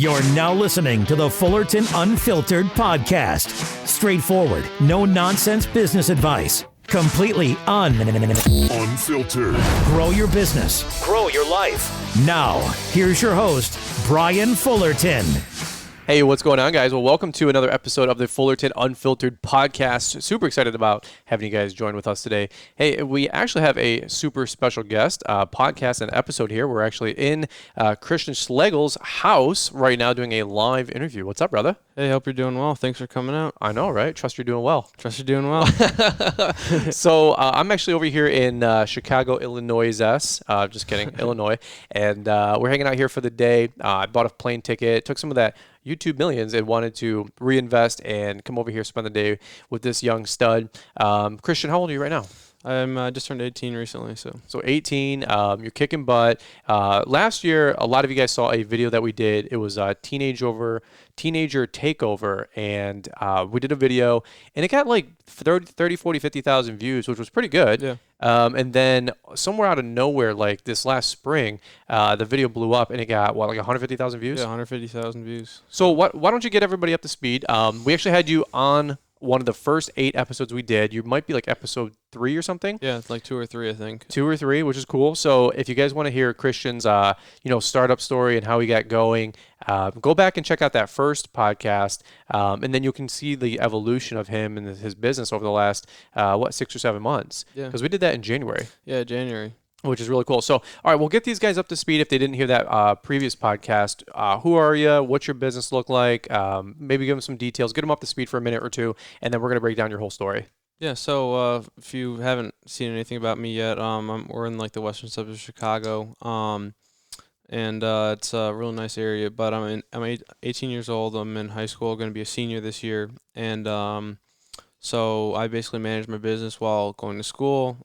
You're now listening to the Fullerton Unfiltered podcast. Straightforward, no nonsense business advice. Completely unfiltered. Grow your business. Grow your life. Now, here's your host, Brian Fullerton. Hey, what's going on, guys? Well, welcome to another episode of the Fullerton Unfiltered podcast. Super excited about having you guys join with us today. Hey, we actually have a super special guest, podcast and episode here. We're actually in Christian Schlegel's house right now doing a live interview. What's up, brother? Hey, hope you're doing well. Thanks for coming out. I know, right? Trust you're doing well. Trust you're doing well. So I'm actually over here in Chicago, Illinois. Just kidding, Illinois. And we're hanging out here for the day. I bought a plane ticket, took some of that YouTube millions and wanted to reinvest and come over here, spend the day with this young stud. Christian, how old are you right now? I'm just turned 18 recently. So 18, you're kicking butt. Last year, a lot of you guys saw a video that we did. It was a teenager takeover, and we did a video, and it got like 30, 40, 50,000 views, which was pretty good. Yeah. And then somewhere out of nowhere, like this last spring, the video blew up, and it got, like 150,000 views? Yeah, 150,000 views. So why don't you get everybody up to speed? We actually had you on one of the first 8 episodes we did. You might be like episode 3 or something. Yeah, it's like 2 or 3, I think. 2 or 3, which is cool. So if you guys want to hear Christian's, startup story and how he got going, go back and check out that first podcast, and then you can see the evolution of him and his business over the last 6 or 7 months. Yeah. Because we did that in January. Yeah, January. Which is really cool. So, all right, we'll get these guys up to speed if they didn't hear that previous podcast. Who are you? What's your business look like? Maybe give them some details. Get them up to speed for a minute or two, and then we're going to break down your whole story. Yeah, so if you haven't seen anything about me yet, we're in like the western suburbs of Chicago, and it's a really nice area. But I'm 18 years old. I'm in high school, going to be a senior this year, and so I basically manage my business while going to school.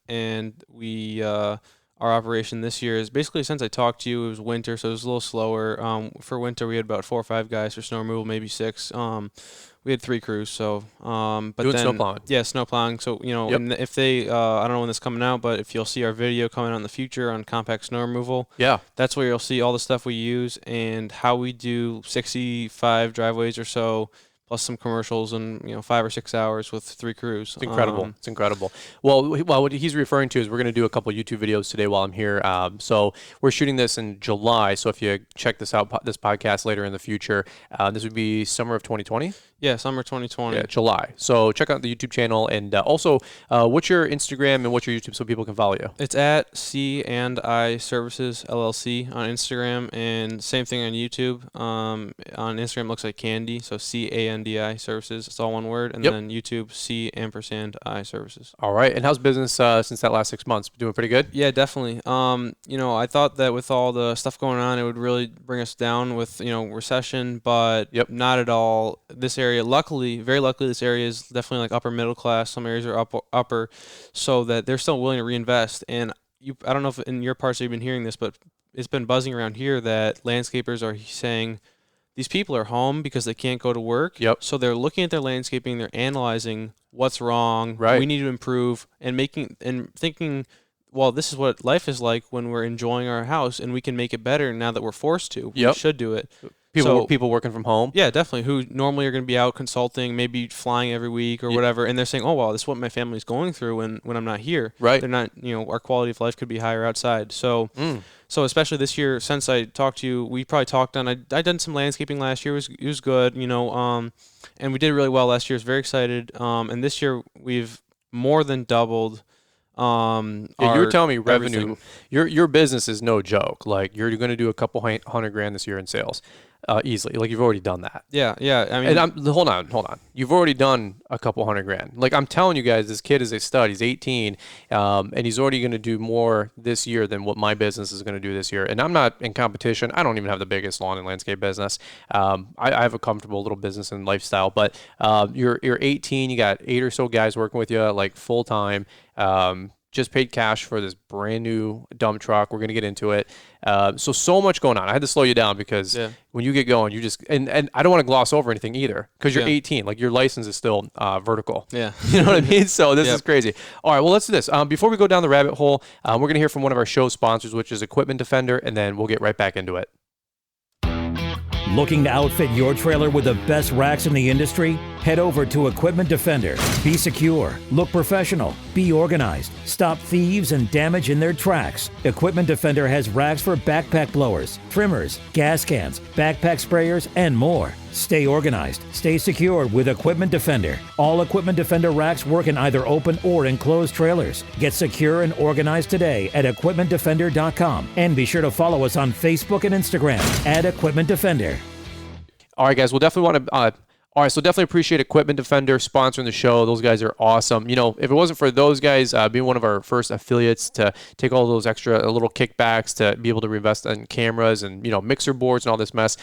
And we our operation this year is basically, since I talked to you, it was winter, so it was a little slower. For winter, we had about 4 or 5 guys. For snow removal, maybe 6. We had 3 crews. So, but doing then snow plowing. Yeah, snow plowing. So and if they, I don't know when this is coming out, but if you'll see our video coming out in the future on compact snow removal, that's where you'll see all the stuff we use and how we do 65 driveways or so, plus some commercials, and 5 or 6 hours with 3 crews. It's incredible. It's incredible. Well, what he's referring to is we're going to do a couple YouTube videos today while I'm here. So we're shooting this in July. So if you check this out, this podcast later in the future, this would be summer of 2020. Yeah, summer 2020. Yeah, July. So check out the YouTube channel, and also, what's your Instagram and what's your YouTube so people can follow you? It's at C&I Services LLC on Instagram, and same thing on YouTube. On Instagram, it looks like Candy, so CANDI Services. It's all one word, and then YouTube C&I Services. All right. And how's business since that last 6 months? Doing pretty good? Yeah, definitely. I thought that with all the stuff going on, it would really bring us down with recession, but not at all. This area, very luckily, this area is definitely like upper middle class. Some areas are upper, so that they're still willing to reinvest. And I don't know if in your parts you've been hearing this, but it's been buzzing around here that landscapers are saying these people are home because they can't go to work. So they're looking at their landscaping, they're analyzing what's wrong, we need to improve, and thinking, well, this is what life is like when we're enjoying our house, and we can make it better now that we're forced to. We should do it. People working from home? Yeah, definitely, who normally are going to be out consulting, maybe flying every week or whatever, and they're saying, oh, well, this is what my family's going through when I'm not here. Right. They're not, our quality of life could be higher outside. So so especially this year, since I talked to you, we probably talked on, I done some landscaping last year. It was good, and we did really well last year. I was very excited. And this year, we've more than doubled. You were telling me revenue. Your business is no joke. Like, you're going to do a couple $100,000 this year in sales. Easily. Like, you've already done that. Yeah. I mean, and hold on. You've already done a couple $100,000. Like, I'm telling you guys, this kid is a stud. He's 18, and he's already going to do more this year than what my business is going to do this year. And I'm not in competition. I don't even have the biggest lawn and landscape business. I have a comfortable little business and lifestyle. But you're 18. You got 8 or so guys working with you, like, full time. Just paid cash for this brand new dump truck. We're going to get into it. So much going on. I had to slow you down because when you get going, you just, and I don't want to gloss over anything either because you're 18. Like, your license is still vertical. Yeah. You know what I mean? So this is crazy. All right, well, let's do this. Before we go down the rabbit hole, we're going to hear from one of our show sponsors, which is Equipment Defender, and then we'll get right back into it. Looking to outfit your trailer with the best racks in the industry? Head over to Equipment Defender. Be secure, look professional, be organized, stop thieves and damage in their tracks. Equipment Defender has racks for backpack blowers, trimmers, gas cans, backpack sprayers, and more. Stay organized, stay secure with Equipment Defender. All Equipment Defender racks work in either open or enclosed trailers. Get secure and organized today at equipmentdefender.com. And be sure to follow us on Facebook and Instagram at Equipment Defender. All right, guys, we'll definitely want to all right, so definitely appreciate Equipment Defender sponsoring the show. Those guys are awesome. You know, if it wasn't for those guys being one of our first affiliates to take all those extra little kickbacks to be able to reinvest in cameras and, you know, mixer boards and all this mess,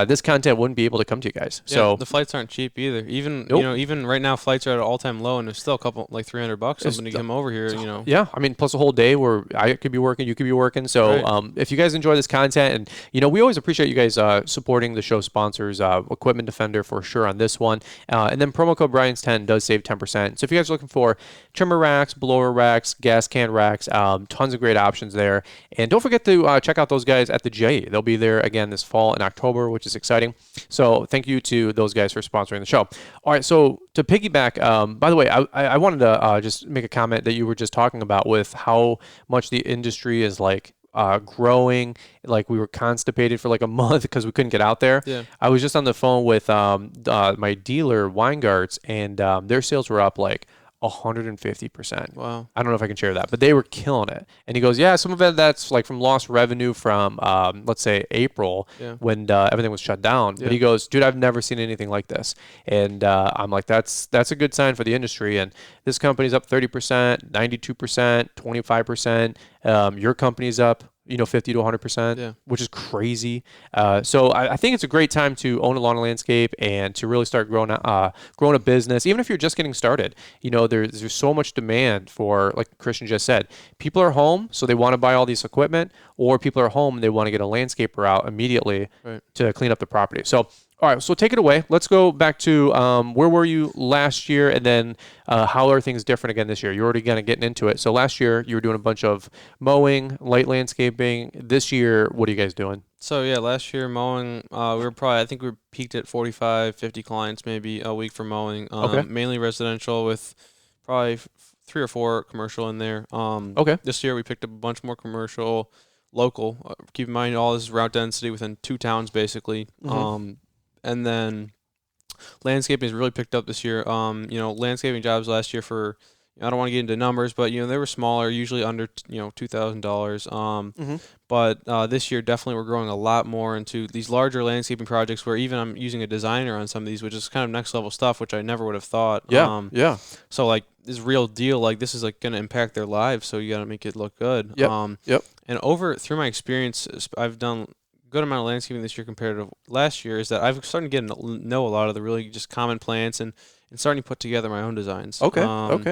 this content wouldn't be able to come to you guys. Yeah, so the flights aren't cheap either. Even you know, even right now flights are at an all-time low, and there's still a couple like $300 something to come over here. You know. Yeah, I mean, plus a whole day where I could be working, you could be working. So right. If you guys enjoy this content, and you know, we always appreciate you guys supporting the show sponsors, Equipment Defender for sure on this one. And then promo code Brian's10 does save 10%. So if you guys are looking for trimmer racks, blower racks, gas can racks, tons of great options there. And don't forget to check out those guys at the J. They'll be there again this fall in October, which is exciting. So thank you to those guys for sponsoring the show. All right, so to piggyback, by the way, I wanted to just make a comment that you were just talking about with how much the industry is like growing. Like we were constipated for like a month because we couldn't get out there. Yeah. I was just on the phone with my dealer Weingarts, and their sales were up like 150%. Wow. I don't know if I can share that, but they were killing it. And he goes, yeah, some of it that's like from lost revenue from let's say April when everything was shut down. But he goes, dude, I've never seen anything like this. And I'm like, that's a good sign for the industry. And this company's up 30%, 92%, 25%. Your company's up 50 to 100%, which is crazy. So I think it's a great time to own a lawn and landscape and to really start growing a business. Even if you're just getting started, there's so much demand for, like Christian just said, people are home, so they want to buy all this equipment, or people are home and they want to get a landscaper out immediately to clean up the property. So, all right, so take it away. Let's go back to where were you last year, and then how are things different again this year? You're already kind of getting into it. So last year you were doing a bunch of mowing, light landscaping. This year, what are you guys doing? So yeah, last year mowing, I think we peaked at 45, 50 clients maybe a week for mowing. Mainly residential with probably 3 or 4 commercial in there. This year we picked up a bunch more commercial, local. Keep in mind all this route density within 2 towns basically. And then landscaping has really picked up this year. Landscaping jobs last year for, I don't want to get into numbers, but they were smaller, usually under $2,000. But this year definitely we're growing a lot more into these larger landscaping projects where even I'm using a designer on some of these, which is kind of next level stuff, which I never would have thought. So like this real deal, like this is like going to impact their lives, so you got to make it look good. And through my experience, I've done good amount of landscaping this year compared to last year, is that I've started to know a lot of the really just common plants and starting to put together my own designs. Around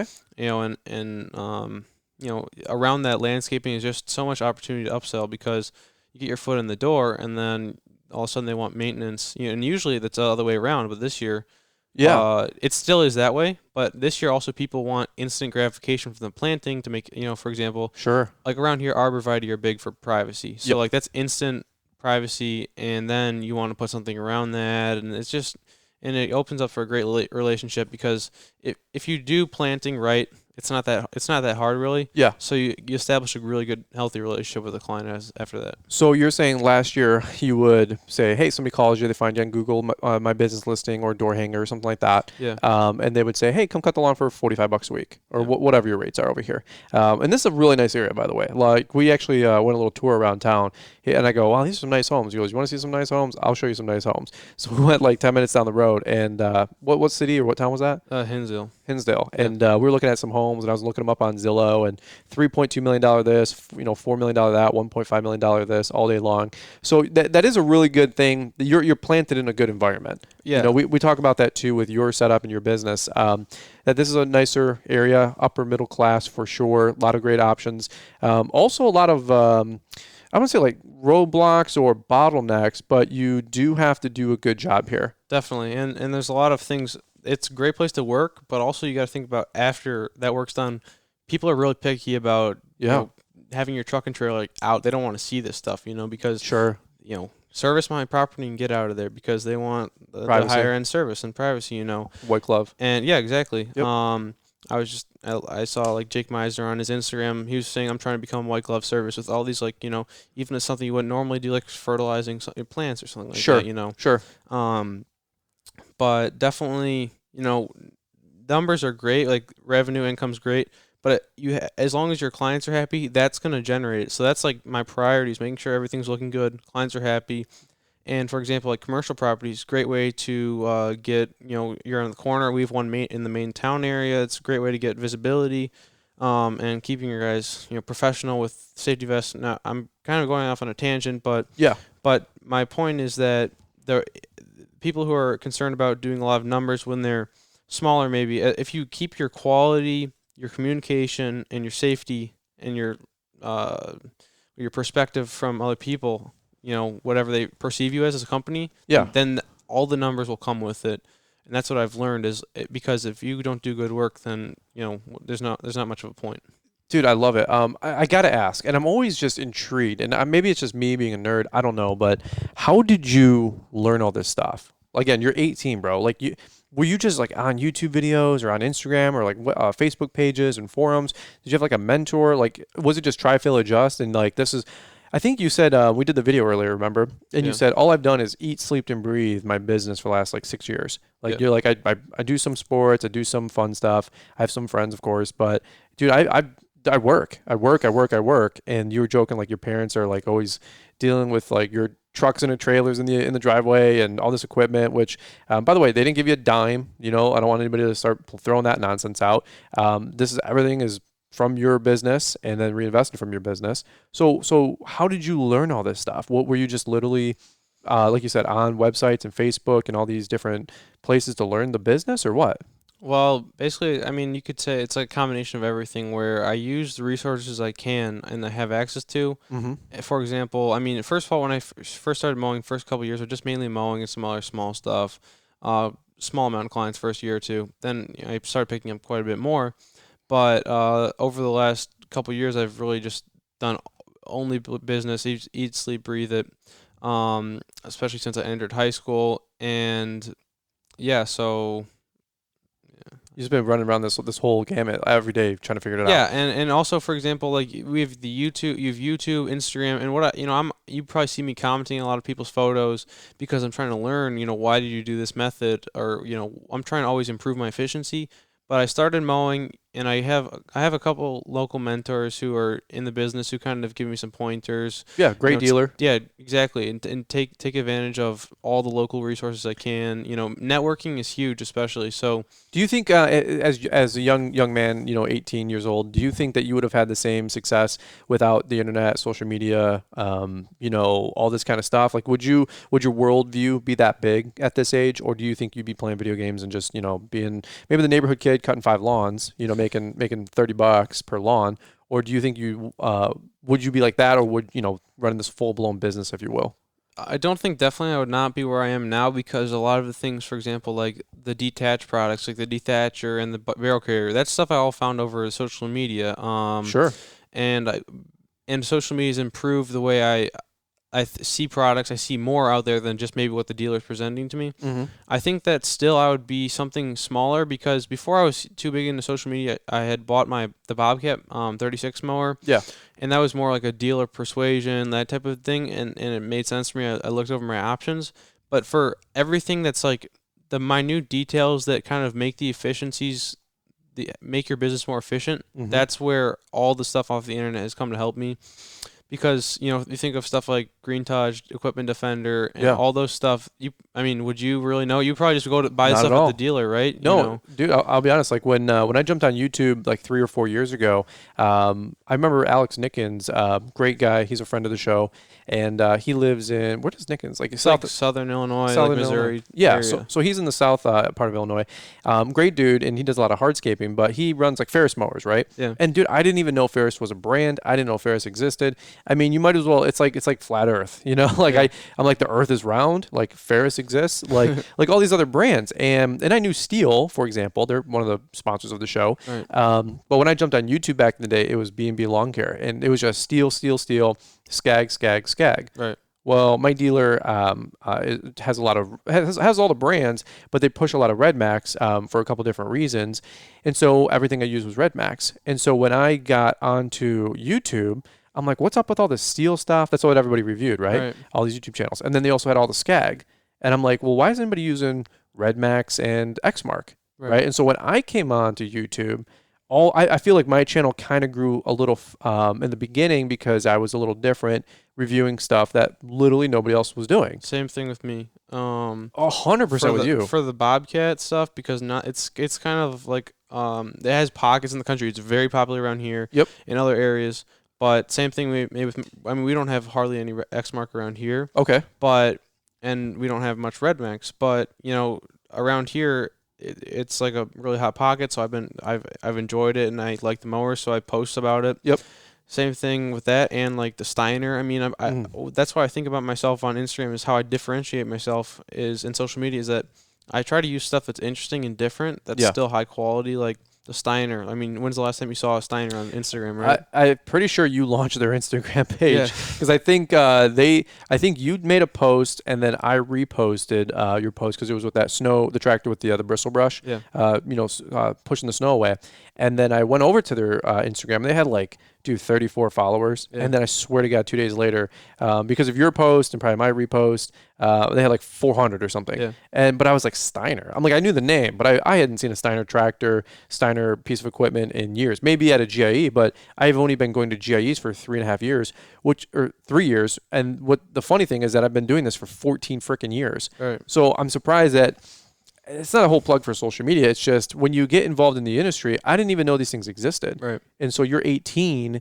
that landscaping is just so much opportunity to upsell because you get your foot in the door and then all of a sudden they want maintenance. And usually that's the other way around, but this year it still is that way, but this year also people want instant gratification from the planting to make, for example, like around here arborvitae are big for privacy. So like that's instant privacy, and then you want to put something around that, and it's just, and it opens up for a great relationship because if you do planting right, it's not that hard really. So you establish a really good healthy relationship with the client after that. So you're saying last year you would say, hey, somebody calls you, they find you on Google, my business listing or door hanger or something like that. And they would say, hey, come cut the lawn for $45 a week or whatever your rates are over here. And this is a really nice area, by the way. Like we actually went a little tour around town, and I go, wow, these are some nice homes. He goes, you want to see some nice homes? I'll show you some nice homes. So we went like 10 minutes down the road, and what city or what town was that? Hinsdale. And we were looking at some homes, and I was looking them up on Zillow, and $3.2 million this, $4 million that, $1.5 million this, all day long. So that is a really good thing. You're planted in a good environment. We talk about that too with your setup and your business. That this is a nicer area, upper middle class for sure. A lot of great options. Also a lot of I wouldn't say like roadblocks or bottlenecks, but you do have to do a good job here. Definitely, and there's a lot of things. It's a great place to work, but also you got to think about after that work's done, people are really picky about having your truck and trailer out. They don't want to see this stuff, because service my property and get out of there because they want the higher end service and privacy, you know. White glove. And yeah, exactly. Yep. I saw like Jake Meisner on his Instagram. He was saying, I'm trying to become white glove service with all these, like, you know, even as something you wouldn't normally do, like fertilizing plants or something like that, you know. Sure. But definitely, you know, numbers are great, like revenue income's great, but as long as your clients are happy, that's going to generate it. So that's like my priorities, making sure everything's looking good, clients are happy. And for example, like commercial properties, great way to get, you know, you're on the corner. We have one in the main town area. It's a great way to get visibility, and keeping your guys, you know, professional with safety vests. Now, I'm kind of going off on a tangent, but yeah. But my point is that the people who are concerned about doing a lot of numbers when they're smaller, maybe if you keep your quality, your communication, and your safety, and your perspective from other people, you know, whatever they perceive you as a company, then all the numbers will come with it. And that's what I've learned is because if you don't do good work, then, you know, there's not much of a point. Dude, I love it. I got to ask, and I'm always just intrigued, and maybe it's just me being a nerd, I don't know, but how did you learn all this stuff? Again, you're 18, bro. Like, were you just like on YouTube videos or on Instagram or like Facebook pages and forums? Did you have like a mentor? Like, was it just try, fail, adjust? And like, this is, I think you said, we did the video earlier, remember? And you said, all I've done is eat, sleep, and breathe my business for the last like 6 years. Like, you're like, I do some sports, I do some fun stuff. I have some friends, of course, but dude, I work. And you were joking, like your parents are like always dealing with like your trucks and trailers in the driveway and all this equipment, which, by the way, they didn't give you a dime. You know, I don't want anybody to start throwing that nonsense out. Everything is from your business and then reinvested from your business. So how did you learn all this stuff? What were you just literally, like you said, on websites and Facebook and all these different places to learn the business, or what? Well, basically, I mean, you could say it's like a combination of everything where I use the resources I can and I have access to. Mm-hmm. For example, I mean, first of all, when I first started mowing, first couple of years were just mainly mowing and some other small stuff. Small amount of clients first year or two. Then I started picking up quite a bit more. But over the last couple of years, I've really just done only business, eat, sleep, breathe it, especially since I entered high school. And yeah, so... You've just been running around this whole gamut every day trying to figure it out. Yeah, and also, for example, like we have you have YouTube, Instagram, and you probably see me commenting on a lot of people's photos because I'm trying to learn, you know, why did you do this method, or, you know, I'm trying to always improve my efficiency. But I started mowing, and I have a couple local mentors who are in the business who kind of give me some pointers. Yeah, great dealer. Yeah, exactly, and take advantage of all the local resources I can. You know, networking is huge, especially. So, do you think, as a young man, you know, 18 years old, do you think that you would have had the same success without the internet, social media, you know, all this kind of stuff? Like, would your worldview be that big at this age, or do you think you'd be playing video games and just, you know, being maybe the neighborhood kid cutting 5 lawns, you know, making $30 per lawn? Or do you think would you be like that, or would, you know, running this full-blown business, if you will? I don't think, definitely I would not be where I am now, because a lot of the things, for example, like the detached products, like the dethatcher and the barrel carrier, that stuff I all found over social media. Sure. And social media has improved the way I see products. I see more out there than just maybe what the dealer's presenting to me. Mm-hmm. I think that still I would be something smaller, because before I was too big into social media, I had bought the Bobcat 36 mower. Yeah. And that was more like a dealer persuasion, that type of thing, and it made sense to me. I looked over my options. But for everything that's like the minute details that kind of make the efficiencies, make your business more efficient, mm-hmm. that's where all the stuff off the internet has come to help me. Because, you know, you think of stuff like Green Touch, Equipment Defender, and all those stuff. Would you really know? You probably just go to buy stuff at the dealer, right? No, you know? Dude, I'll be honest. Like when I jumped on YouTube like 3 or 4 years ago, I remember Alex Nickens, great guy. He's a friend of the show, and he lives in, where does Nickens? Like Southern Illinois, like Missouri. Illinois. Yeah, area. so he's in the south part of Illinois. Great dude, and he does a lot of hardscaping, but he runs like Ferris mowers, right? Yeah. And dude, I didn't even know Ferris was a brand. I didn't know Ferris existed. I mean, you might as well. It's like flat Earth, you know. Like I'm like, the Earth is round. Like Ferris exists. Like like all these other brands, and I knew Steel, for example. They're one of the sponsors of the show. Right. But when I jumped on YouTube back in the day, it was B&B Lawn Care, and it was just Steel, Skag. Right. Well, my dealer it has a lot of has all the brands, but they push a lot of Red Max for a couple different reasons, and so everything I used was Red Max. And so when I got onto YouTube, I'm like, what's up with all this steel stuff? That's what everybody reviewed, right? All these YouTube channels, and then they also had all the Skag, and I'm like, well, why is anybody using Red Max and Exmark, right? And so when I came on to YouTube, I feel like my channel kind of grew a little in the beginning because I was a little different, reviewing stuff that literally nobody else was doing. Same thing with me. 100% with you for the Bobcat stuff, because it's kind of like it has pockets in the country. It's very popular around here. Yep. In other areas, but same thing we don't have hardly any Exmark around here. Okay. And we don't have much Red Max, but around here it's like a really hot pocket. So I've enjoyed it, and I like the mower, so I post about it. Yep. Same thing with that, and like the Steiner. I mean, that's why I think about myself on Instagram, is how I differentiate myself is in social media, is that I try to use stuff that's interesting and different, that's still high quality, like the Steiner. I mean, when's the last time you saw a Steiner on Instagram, right? I'm pretty sure you launched their Instagram page, because I think you made a post and then I reposted your post because it was with that the tractor with the bristle brush, pushing the snow away. And then I went over to their Instagram, and they had 34 followers. And then I swear to God, 2 days later, because of your post and probably my repost, they had 400 or something. But I was like, Steiner. I'm like, I knew the name, but I hadn't seen a Steiner tractor, Steiner piece of equipment in years. Maybe at a GIE, but I've only been going to GIEs for 3.5 years, or 3 years. And what the funny thing is that I've been doing this for 14 freaking years. Right. So I'm surprised that it's not a whole plug for social media. It's just when you get involved in the industry, I didn't even know these things existed. Right. And so you're 18,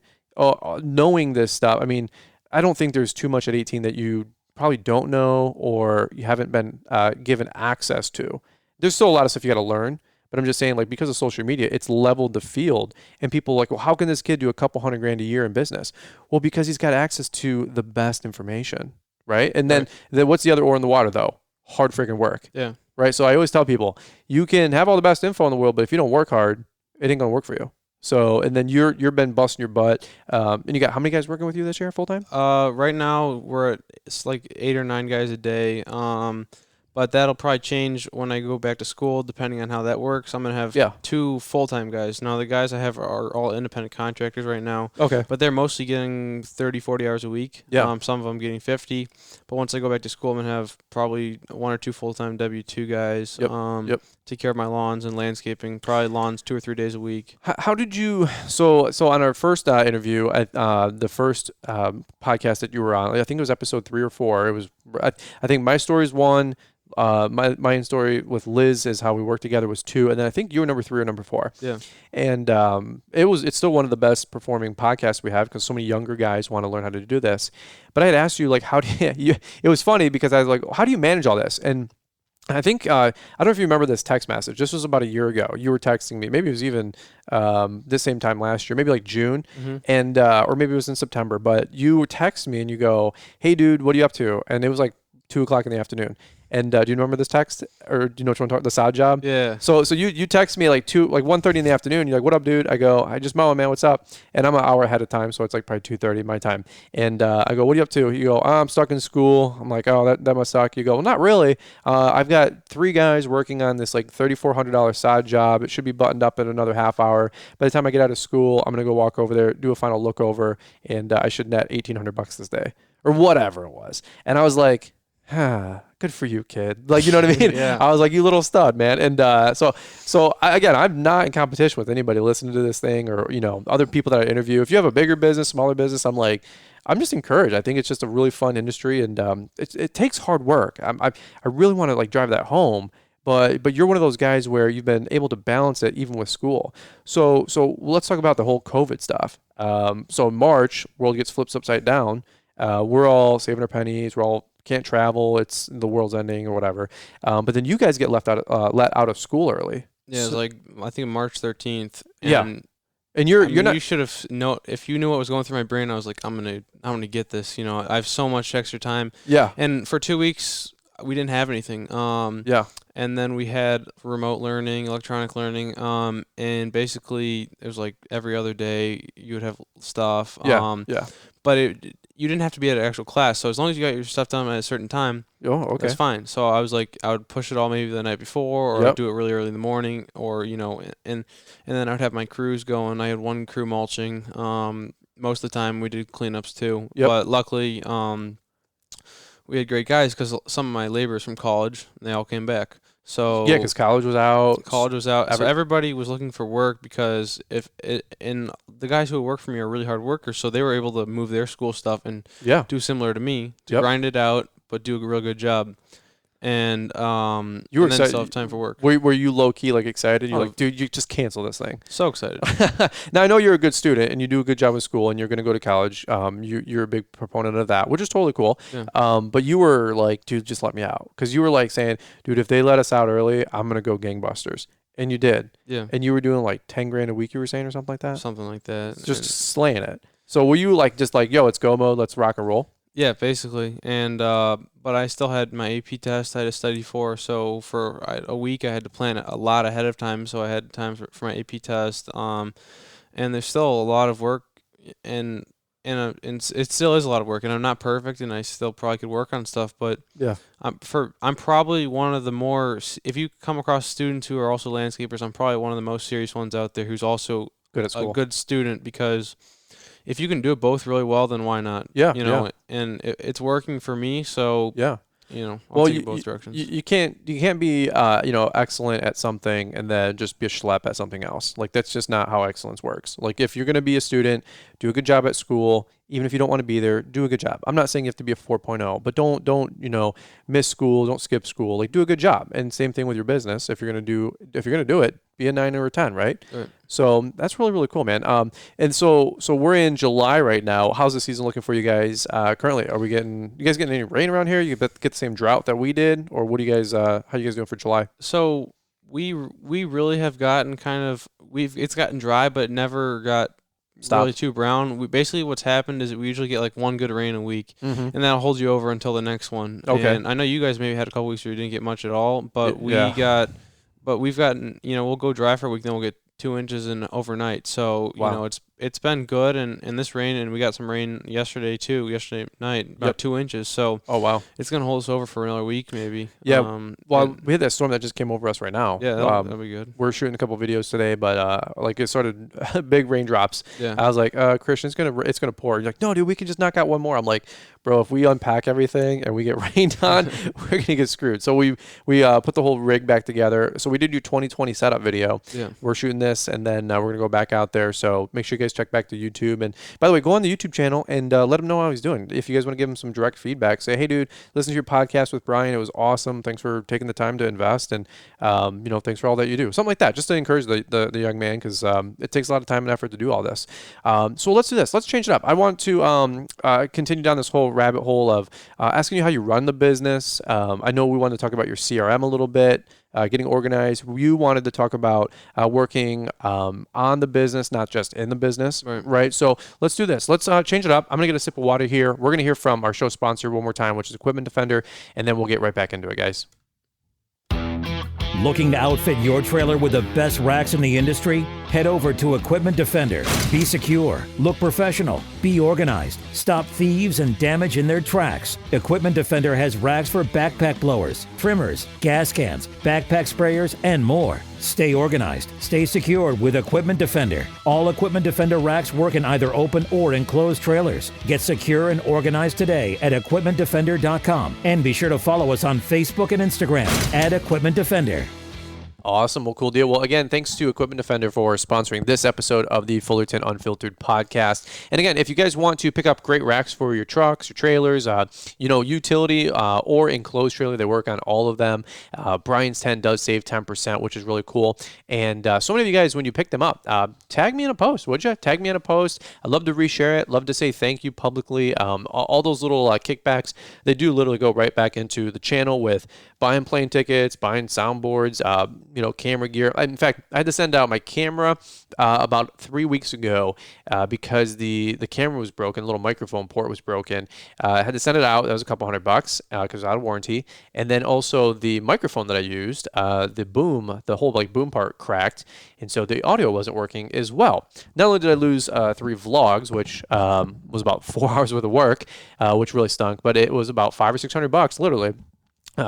knowing this stuff. I mean, I don't think there's too much at 18 that you probably don't know or you haven't been given access to. There's still a lot of stuff you got to learn, but I'm just saying, because of social media, it's leveled the field, and people are like, well, how can this kid do a couple $100,000 a year in business? Well, because he's got access to the best information, right? And then what's the other oar in the water though? Hard freaking work. Yeah. Right. So I always tell people, you can have all the best info in the world, but if you don't work hard, it ain't gonna work for you. So, and then you've been busting your butt. And you got how many guys working with you this year full time? Right now we're at 8 or 9 guys a day. But that'll probably change when I go back to school, depending on how that works. I'm going to have 2 full-time guys. Now, the guys I have are all independent contractors right now. Okay. But they're mostly getting 30, 40 hours a week. Yeah. Some of them getting 50. But once I go back to school, I'm going to have probably 1 or 2 full-time W-2 guys. Take care of my lawns and landscaping. Probably lawns 2 or 3 days a week. How did you? So on our first interview, the first podcast that you were on, I think it was episode 3 or 4. It was. I think my story is 1. My story with Liz is how we worked together was 2, and then I think you were number 3 or number 4. Yeah. And it's still one of the best performing podcasts we have because so many younger guys want to learn how to do this. But I had asked you how do you? It was funny because I was like, how do you manage all this? And I think I don't know if you remember this text message. This was about a year ago. You were texting me. Maybe it was even this same time last year, maybe June, and or maybe it was in September. But you text me and you go, "Hey, dude, what are you up to?" And it was 2:00 in the afternoon. And do you remember this text, or do you know which one? The side job. Yeah. So you text me 1:30 in the afternoon. You're like, "What up, dude?" I go, "I just mowing, man. What's up?" And I'm an hour ahead of time, so it's probably 2:30 my time. And I go, "What are you up to?" You go, "I'm stuck in school." I'm like, "Oh, that must suck." You go, "Well, not really. I've got 3 guys working on this $3,400 side job. It should be buttoned up in another half hour. By the time I get out of school, I'm gonna go walk over there, do a final look over, and I should net $1,800 this day, or whatever it was." And I was like, good for you, kid. You know what I mean? Yeah. I was like, you little stud, man. And again, I'm not in competition with anybody listening to this thing or, other people that I interview. If you have a bigger business, smaller business, I'm just encouraged. I think it's just a really fun industry, and it takes hard work. I really want to drive that home. But you're one of those guys where you've been able to balance it even with school. So let's talk about the whole COVID stuff. So in March, world gets flipped upside down. We're all saving our pennies. We're all can't travel. It's the world's ending or whatever. But then you guys get let out of school early. Yeah, it was I think March 13th. And you're not. You should have if you knew what was going through my brain. I was like, I'm gonna get this. I have so much extra time. Yeah. And for 2 weeks, we didn't have anything. And then we had remote learning, electronic learning. And basically it was every other day you would have stuff. but you didn't have to be at an actual class. So as long as you got your stuff done at a certain time, that's fine. So I was like, I would push it all maybe the night before, or I'd do it really early in the morning, or and then I'd have my crews going. I had one crew mulching. Most of the time we did cleanups too. But luckily, we had great guys because some of my laborers from college, they all came back. So because college was out. So everybody was looking for work because and the guys who work for me are really hard workers, so they were able to move their school stuff and do similar to me to grind it out, but do a real good job. And you were and then still have time for work. Were you low key like excited? You're like, dude, you just cancel this thing. So excited. Now I know you're a good student and you do a good job in school and you're going to go to college. You're a big proponent of that, which is totally cool. Yeah. But you were like, dude, just let me out, because you were like saying, dude, if they let us out early, I'm gonna go gangbusters. And you did. Yeah. And you were doing like 10 grand a week, you were saying, or something like that. Something like that. Just slaying it. So were you like just like, yo, it's go mode, let's rock and roll? Yeah, basically. And but I still had my AP test I had to study for. So for a week I had to plan a lot ahead of time. So I had time for my AP test. And there's still a lot of work, and it still is a lot of work. And I'm not perfect, and I still probably could work on stuff. But I'm probably one of the more. If you come across students who are also landscapers, I'm probably one of the most serious ones out there who's also good at school. A good student, because if you can do it both really well, then why not? Yeah. And it's working for me. So I'll take both directions. You can't be excellent at something and then just be a schlep at something else. Like, that's just not how excellence works. Like, if you're going to be a student, do a good job at school. Even if you don't want to be there, do a good job. I'm not saying you have to be a 4.0, but don't miss school, don't skip school. Like, do a good job. And same thing with your business. If you're gonna do it, be a 9 or a 10, right? So that's really, really cool, man. And so we're in July right now. How's the season looking for you guys currently? You guys getting any rain around here? You get the same drought that we did, or what do you guys? How you guys doing for July? So we really have gotten it's gotten dry, but never got really too brown. Basically what's happened is we usually get like one good rain a week, and that'll hold you over until the next one. Okay. And I know you guys maybe had a couple weeks where you didn't get much at all, but we've gotten, we'll go dry for a week, then we'll get 2 inches in overnight. So it's been good, and this rain, and we got some rain yesterday night, about 2 inches. So it's gonna hold us over for another week maybe. Yeah. We had that storm that just came over us right now. Yeah, that'll be good. We're shooting a couple videos today, but it started big raindrops. Yeah. I was like, Christian, it's gonna pour. You're like, no, dude, we can just knock out one more. I'm like, bro, if we unpack everything and we get rained on, we're gonna get screwed. So we put the whole rig back together. So we did your 2020 setup video. Yeah. We're shooting this, and then we're gonna go back out there. So make sure you guys check back to YouTube. And by the way, go on the YouTube channel and let him know how he's doing. If you guys want to give him some direct feedback, say, hey, dude, listen to your podcast with Brian. It was awesome. Thanks for taking the time to invest, and thanks for all that you do. Something like that, just to encourage the young man, because it takes a lot of time and effort to do all this. So let's do this. Let's change it up. I want to continue down this whole rabbit hole of asking you how you run the business. I know we wanted to talk about your CRM a little bit. Getting organized. You wanted to talk about working on the business, not just in the business, right? So let's do this. Let's change it up. I'm going to get a sip of water here. We're going to hear from our show sponsor one more time, which is Equipment Defender, and then we'll get right back into it, guys. Looking to outfit your trailer with the best racks in the industry? Head over to Equipment Defender. Be secure, look professional, be organized, stop thieves and damage in their tracks. Equipment Defender has racks for backpack blowers, trimmers, gas cans, backpack sprayers, and more. Stay organized, stay secure with Equipment Defender. All Equipment Defender racks work in either open or enclosed trailers. Get secure and organized today at equipmentdefender.com. And be sure to follow us on Facebook and Instagram at Equipment Defender. Awesome. Well, cool deal. Well, again, thanks to Equipment Defender for sponsoring this episode of the Fullerton Unfiltered podcast. And again, if you guys want to pick up great racks for your trucks, your trailers, utility or enclosed trailer, they work on all of them. Brian's 10 does save 10%, which is really cool. And so many of you guys, when you pick them up, tag me in a post, would you? Tag me in a post. I'd love to reshare it. Love to say thank you publicly. All those little kickbacks, they do literally go right back into the channel with buying plane tickets, buying soundboards, camera gear. In fact, I had to send out my camera about 3 weeks ago because the camera was broken, the little microphone port was broken. I had to send it out. That was a couple $100 because it was out of warranty. And then also the microphone that I used, the whole boom part cracked, and so the audio wasn't working as well. Not only did I lose 3 vlogs, which was about 4 hours worth of work, which really stunk, but it was about $500 or $600 literally.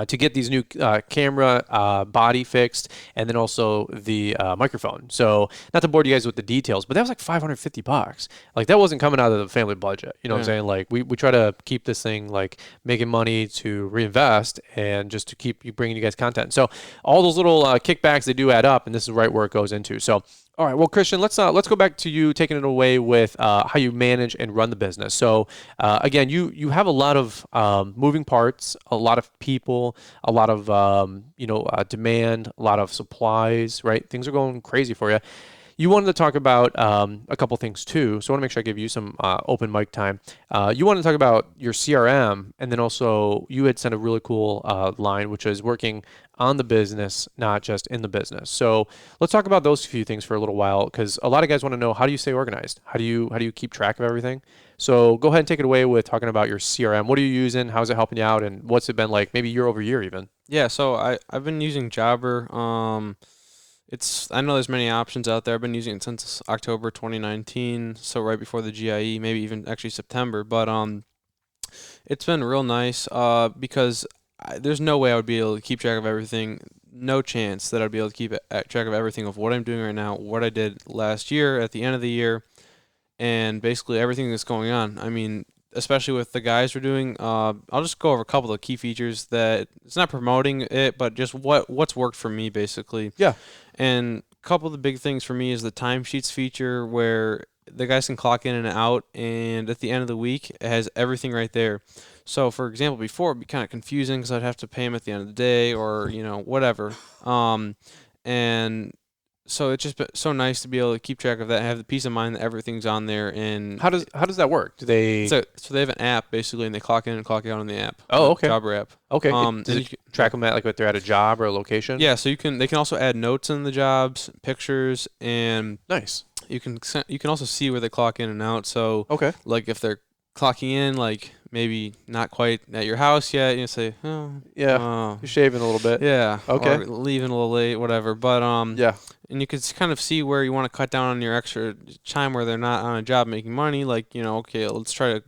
To get these new camera body fixed, and then also the microphone. So not to bore you guys with the details, but that was like $550. Like that wasn't coming out of the family budget. You know what I'm saying? Like we try to keep this thing like making money to reinvest and just to keep you bringing you guys content. So all those little kickbacks, they do add up, and this is right where it goes into. So all right, well, Christian, let's go back to you taking it away with how you manage and run the business. So again, you have a lot of moving parts, a lot of people, a lot of demand, a lot of supplies, right? Things are going crazy for you. You wanted to talk about a couple things too, so I want to make sure I give you some open mic time. You wanted to talk about your CRM, and then also you had sent a really cool line, which is working on the business, not just in the business. So let's talk about those few things for a little while, because a lot of guys want to know, how do you stay organized? How do you keep track of everything? So go ahead and take it away with talking about your CRM. What are you using? How's it helping you out? And what's it been like maybe year over year even? Yeah, so I've been using Jobber. I know there's many options out there. I've been using it since October 2019, so right before the GIE, maybe even actually September. But it's been real nice because there's no way I would be able to keep track of everything. No chance that I'd be able to keep track of everything of what I'm doing right now, what I did last year at the end of the year, and basically everything that's going on. I mean, especially with the guys we're doing, I'll just go over a couple of key features that it's not promoting it, but just what's worked for me basically. Yeah. And a couple of the big things for me is the timesheets feature, where the guys can clock in and out, and at the end of the week, it has everything right there. So, for example, before it'd be kind of confusing because I'd have to pay them at the end of the day or whatever. And so it's just been so nice to be able to keep track of that and have the peace of mind that everything's on there. And how does that work? Do they? So they have an app basically, and they clock in and clock out on the app. Oh, okay. Jobber app. Okay. Does it track them at if they're at a job or a location? Yeah. So they can also add notes in the jobs, pictures, and nice. You can also see where they clock in and out. So okay, like if they're clocking in, like maybe not quite at your house yet, you say, you're shaving a little bit. Yeah. Okay. Or leaving a little late, whatever. But yeah. And you can kind of see where you want to cut down on your extra time where they're not on a job making money. Like, okay, let's try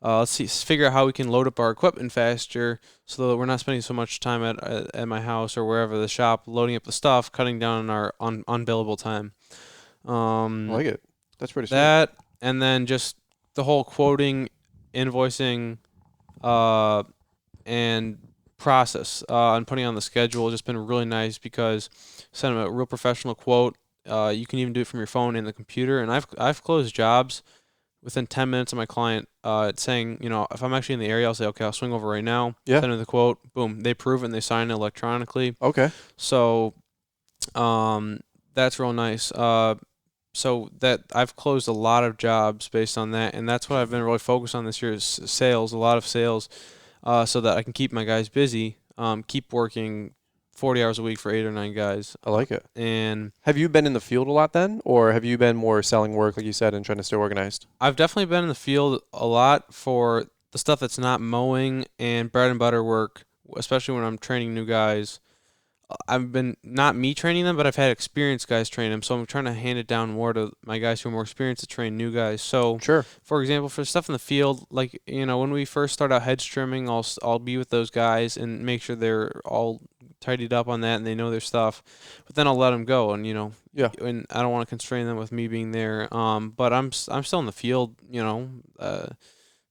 to figure out how we can load up our equipment faster so that we're not spending so much time at my house or wherever, the shop, loading up the stuff, cutting down on our unbillable time. I like it. That's pretty sweet. That, and then just the whole quoting, invoicing, and process and putting on the schedule has just been really nice because send them a real professional quote. You can even do it from your phone and the computer. And I've closed jobs within 10 minutes of my client saying, if I'm actually in the area, I'll say, okay, I'll swing over right now. Yeah. Send them the quote. Boom. They approve it and they sign it electronically. Okay. So that's real nice. So that I've closed a lot of jobs based on that, and that's what I've been really focused on this year is sales, a lot of sales, so that I can keep my guys busy, keep working 40 hours a week for 8 or 9 guys. I like it. And have you been in the field a lot then, or have you been more selling work, like you said, and trying to stay organized? I've definitely been in the field a lot for the stuff that's not mowing and bread and butter work, especially when I'm training new guys. I've been, not me training them, but I've had experienced guys train them, so I'm trying to hand it down more to my guys who are more experienced to train new guys. So, sure. For example, for stuff in the field, like, when we first start out hedge trimming, I'll be with those guys and make sure they're all tidied up on that and they know their stuff. But then I'll let them go, and yeah. And I don't want to constrain them with me being there. But I'm still in the field,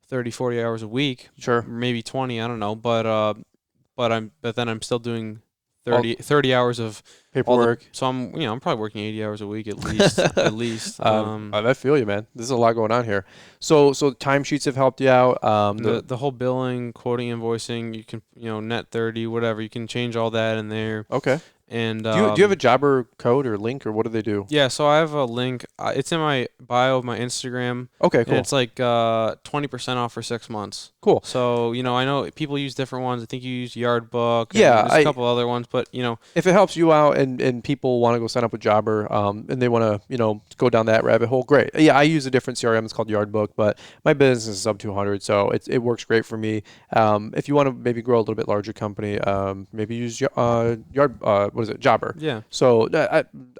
30, 40 hours a week. Sure. Maybe 20, I don't know. But then I'm still doing 30 hours of paperwork. So I'm probably working 80 hours a week at least. I feel you, man. There's a lot going on here. So timesheets have helped you out. The whole billing, quoting, invoicing, you can, net 30, whatever. You can change all that in there. Okay. And do you have a jobber code or link, or what do they do? Yeah, so I have a link. It's in my bio of my Instagram. Okay, cool. And it's like 20% off for 6 months. Cool. So, I know people use different ones. I think you use Yardbook. Yeah, and there's a couple other ones, but if it helps you out and people want to go sign up with Jobber, and they want to go down that rabbit hole, great. Yeah, I use a different CRM. It's called Yardbook, but my business is sub 200, so it works great for me. If you want to maybe grow a little bit larger company, maybe use Jobber. Yeah. So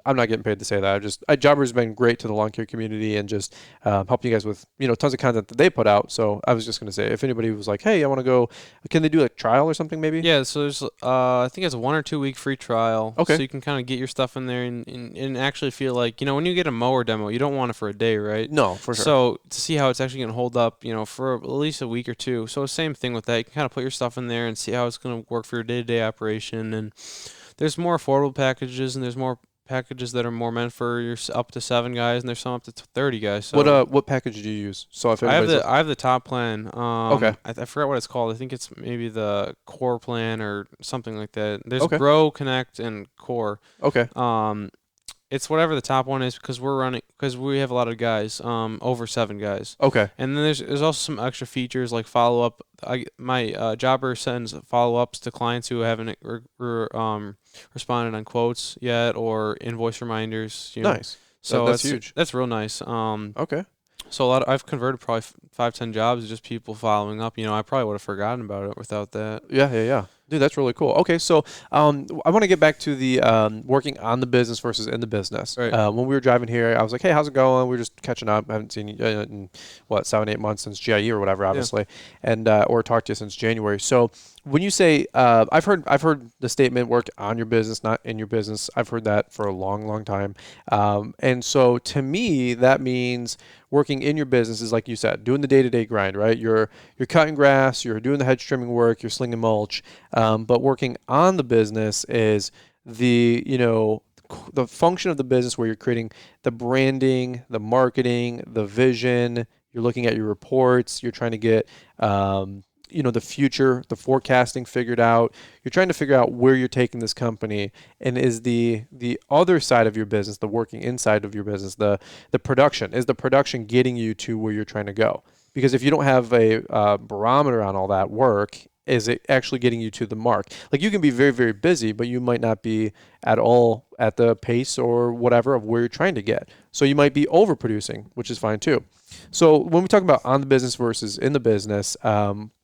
I'm not getting paid to say that. Jobber's been great to the lawn care community and just helping you guys with tons of content that they put out. So I was just going to say, if anybody was like, hey, I want to go, can they do a trial or something maybe? Yeah, so there's I think it's a 1 or 2 week free trial. Okay. So you can kind of get your stuff in there and actually feel like, when you get a mower demo, you don't want it for a day, right? No, for sure. So to see how it's actually going to hold up, for at least a week or two. So same thing with that. You can kind of put your stuff in there and see how it's going to work for your day-to-day operation. And there's more affordable packages, and there's more packages that are more meant for your up to 7 guys, and there's some up to 30 guys. So what package do you use? So if I have the top plan. Okay. I forgot what it's called. I think it's maybe the core plan or something like that. There's Okay. Grow, Connect, and Core. Okay. It's whatever the top one is because we have a lot of guys, over 7 guys. Okay. And then there's also some extra features like follow up. My jobber sends follow ups to clients who haven't responded on quotes yet or invoice reminders. Nice. So that's huge. That's real nice. Okay. So I've converted probably 5-10 jobs, just people following up. I probably would have forgotten about it without that. Yeah. Dude, that's really cool. Okay, so I want to get back to the working on the business versus in the business. Right. When we were driving here, I was like, hey, how's it going? We were just catching up. I haven't seen you in, 7-8 months since GIE or whatever, obviously, and or talked to you since January. So when you say, I've heard the statement, work on your business, not in your business. I've heard that for a long, long time. And so to me, that means working in your business is, like you said, doing the day-to-day grind, right? You're cutting grass, you're doing the hedge trimming work, you're slinging mulch. But working on the business is the function of the business where you're creating the branding, the marketing, the vision. You're looking at your reports. You're trying to get the future, the forecasting figured out. You're trying to figure out where you're taking this company, and is the other side of your business, the working inside of your business, the production, is the production getting you to where you're trying to go? Because if you don't have a barometer on all that work, is it actually getting you to the mark? Like, you can be very, very busy, but you might not be at all at the pace or whatever of where you're trying to get. So you might be overproducing, which is fine too. So when we talk about on the business versus in the business,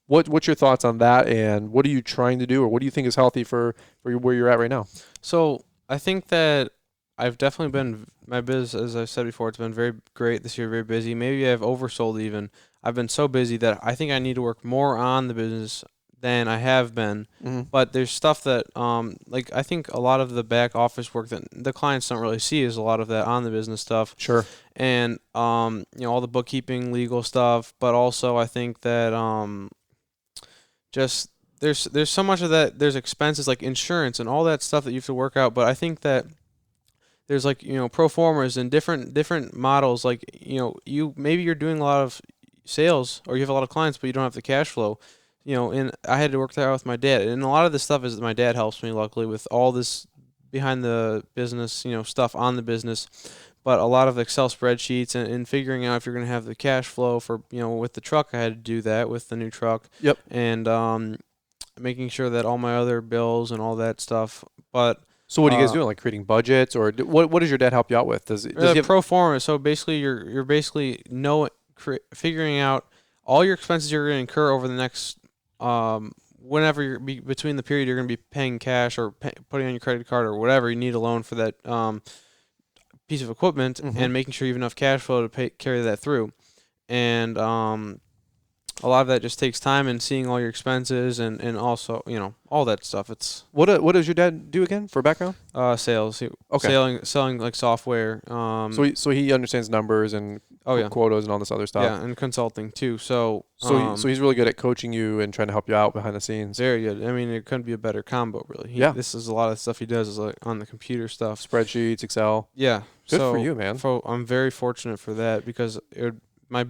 what's your thoughts on that, and what are you trying to do, or what do you think is healthy for where you're at right now? So I think that I've definitely been, my business, as I said before, it's been very great this year, very busy. Maybe I've oversold even. I've been so busy that I think I need to work more on the business than I have been. Mm-hmm. But there's stuff that, I think a lot of the back office work that the clients don't really see is a lot of that on the business stuff. Sure. And, all the bookkeeping, legal stuff. But also I think that just there's so much of that. There's expenses like insurance and all that stuff that you have to work out. But I think that there's pro formas and different models. Like, maybe you're doing a lot of sales or you have a lot of clients, but you don't have the cash flow. And I had to work that out with my dad. And a lot of this stuff is my dad helps me, luckily, with all this behind the business, stuff on the business. But a lot of Excel spreadsheets and figuring out if you're going to have the cash flow for, with the truck, I had to do that with the new truck. Yep. And making sure that all my other bills and all that stuff. But so what are you guys doing? Like creating budgets, or what does your dad help you out with? Does he have pro forma? So basically, you're basically figuring out all your expenses you're going to incur over the next whenever you're between the period you're going to be paying cash or putting on your credit card or whatever you need a loan for that piece of equipment, mm-hmm. and making sure you have enough cash flow to carry that through. And a lot of that just takes time, and seeing all your expenses and also all that stuff. It's what does your dad do again for background? Sales. Okay. Selling like software. So he understands numbers and quotas and all this other stuff. Yeah, and consulting too. So he's really good at coaching you and trying to help you out behind the scenes. Very good. I mean, it couldn't be a better combo, really. This is a lot of stuff he does is like on the computer stuff, spreadsheets, Excel. Yeah. Good for you, man. I'm very fortunate for that, because my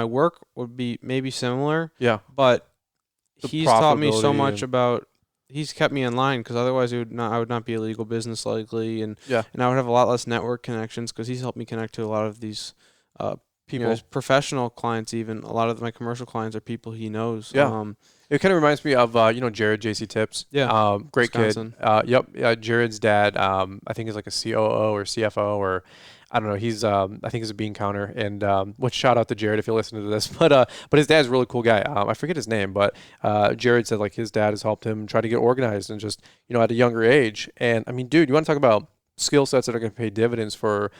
work would be maybe similar. Yeah. But he's taught me so much he's kept me in line because otherwise I would not be a legal business likely, and Yeah. and I would have a lot less network connections because he's helped me connect to a lot of these people, People. professional clients. Even a lot of my commercial clients are people he knows. Yeah. It kind of reminds me of Jared JC Tips. Yeah. Great Wisconsin. kid. Yep. Jared's dad. I think is like a COO or CFO or I don't know. He's I think he's a bean counter. And which shout out to Jared if you're listening to this. But his dad's a really cool guy. I forget his name, but Jared said like his dad has helped him try to get organized and just at a younger age. And I mean, dude, you want to talk about skill sets that are going to pay dividends for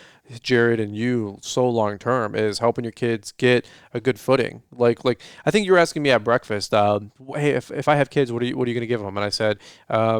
Jared and you so long term is helping your kids get a good footing. Like I think you were asking me at breakfast, hey, if I have kids, what are you going to give them? And I said,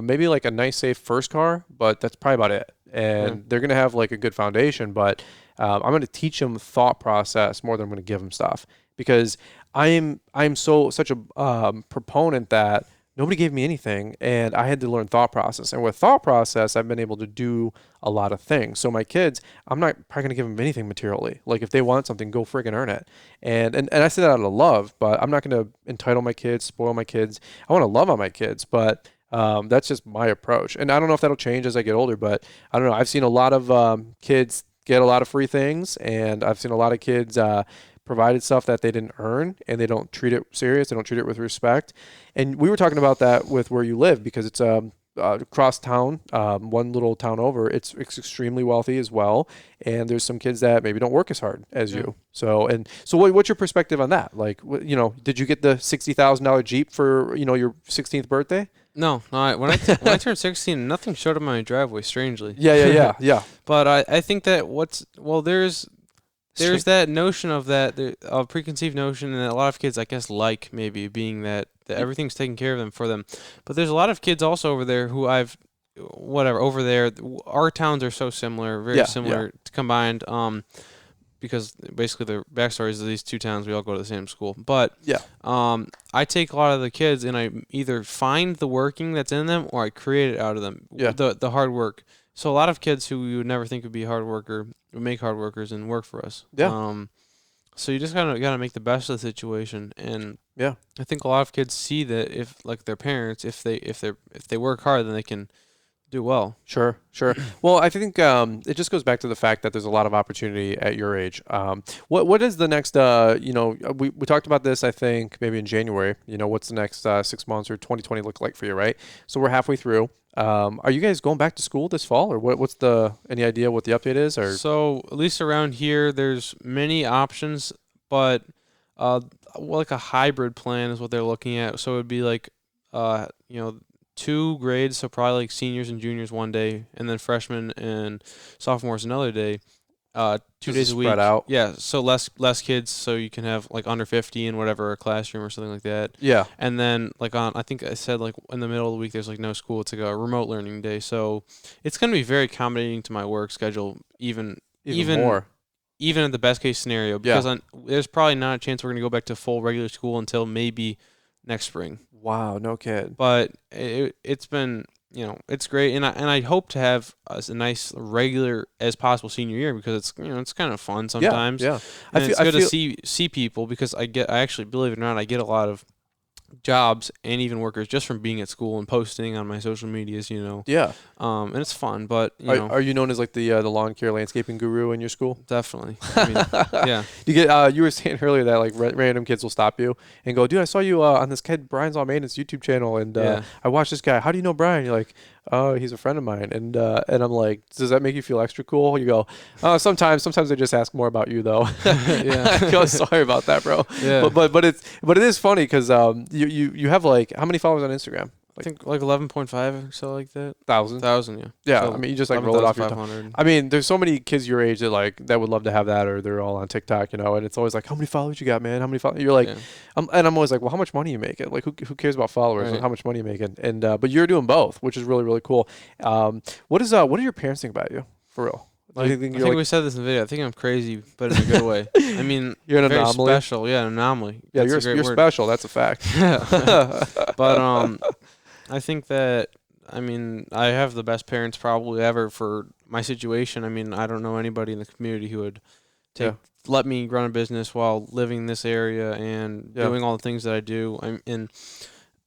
maybe like a nice safe first car, but that's probably about it. And they're going to have like a good foundation, but I'm going to teach them thought process more than I'm going to give them stuff because I'm such a proponent that nobody gave me anything, and I had to learn thought process. And with thought process, I've been able to do a lot of things. So my kids, I'm not probably going to give them anything materially. Like if they want something, go friggin' earn it. And I say that out of love, but I'm not going to entitle my kids, spoil my kids. I want to love on my kids, but that's just my approach. And I don't know if that'll change as I get older, but I don't know. I've seen a lot of kids get a lot of free things, and I've seen a lot of kids provided stuff that they didn't earn, and they don't treat it serious. They don't treat it with respect. And we were talking about that with where you live because it's across town, one little town over. It's extremely wealthy as well, and there's some kids that maybe don't work as hard as you. So what's your perspective on that? Like, did you get the $60,000 Jeep for your 16th birthday? No. When I turned 16, nothing showed up on my driveway. Strangely. Yeah. But I think that there's that notion of a preconceived notion, and a lot of kids, I guess, like maybe being that everything's taken care of them for them. But there's a lot of kids also over there who over there, our towns are so similar, very similar combined, because basically the backstories of these two towns, we all go to the same school. But I take a lot of the kids and I either find the working that's in them or I create it out of them, the hard work. So a lot of kids who you would never think would be a hard worker would make hard workers and work for us. Yeah. So you just gotta make the best of the situation, and I think a lot of kids see that if like their parents, if they work hard, then they can do well. Sure. Well, I think it just goes back to the fact that there's a lot of opportunity at your age. What is the next? We talked about this, I think, maybe in January. What's the next 6 months or 2020 look like for you, right? So we're halfway through. Are you guys going back to school this fall, or what's any idea what the update is? Or so at least around here, there's many options, but like a hybrid plan is what they're looking at. So it would be like 2 grades, so probably like seniors and juniors one day, and then freshmen and sophomores another day. 2 days a week. Spread out. Yeah, so less kids, so you can have like under 50 in whatever classroom or something like that. Yeah. And then I think I said like in the middle of the week there's like no school. It's like a remote learning day, so it's gonna be very accommodating to my work schedule, even more. Even in the best case scenario, because there's probably not a chance we're gonna go back to full regular school until maybe next spring. Wow, no kid. But it's been, it's great, and I hope to have a nice regular as possible senior year because it's kind of fun sometimes. Yeah. And it's good to see people because I actually, believe it or not, I get a lot of jobs and even workers just from being at school and posting on my social medias, Yeah. And it's fun, but are you known as like the lawn care landscaping guru in your school? Definitely. I mean, yeah. You get you were saying earlier that like random kids will stop you and go, dude, I saw you on this kid Brian's All Maintenance YouTube channel, and I watched this guy. How do you know Brian? You're like, oh, he's a friend of mine, and I'm like, does that make you feel extra cool? You go, sometimes I just ask more about you though. I go, sorry about that, bro. Yeah. But it is funny because you have like how many followers on Instagram? I think like 11.5 or so, like that. 1,000. Yeah. Yeah, So I mean, you just like roll it off your tongue. I mean, there's so many kids your age that would love to have that, or they're all on TikTok, and it's always like, how many followers you got, man? How many followers? You're like, and I'm always like, well, how much money you making? Like, who cares about followers? Right. Like, how much money you making? And but you're doing both, which is really, really cool. What do your parents think about you, for real? I think we said this in the video. I think I'm crazy, but in a good way. I mean, you're an very anomaly. Special. Yeah, an anomaly. Yeah, you're special. That's a fact. But I think that, I mean, I have the best parents probably ever for my situation. I mean, I don't know anybody in the community who would let me run a business while living in this area and doing all the things that I do. And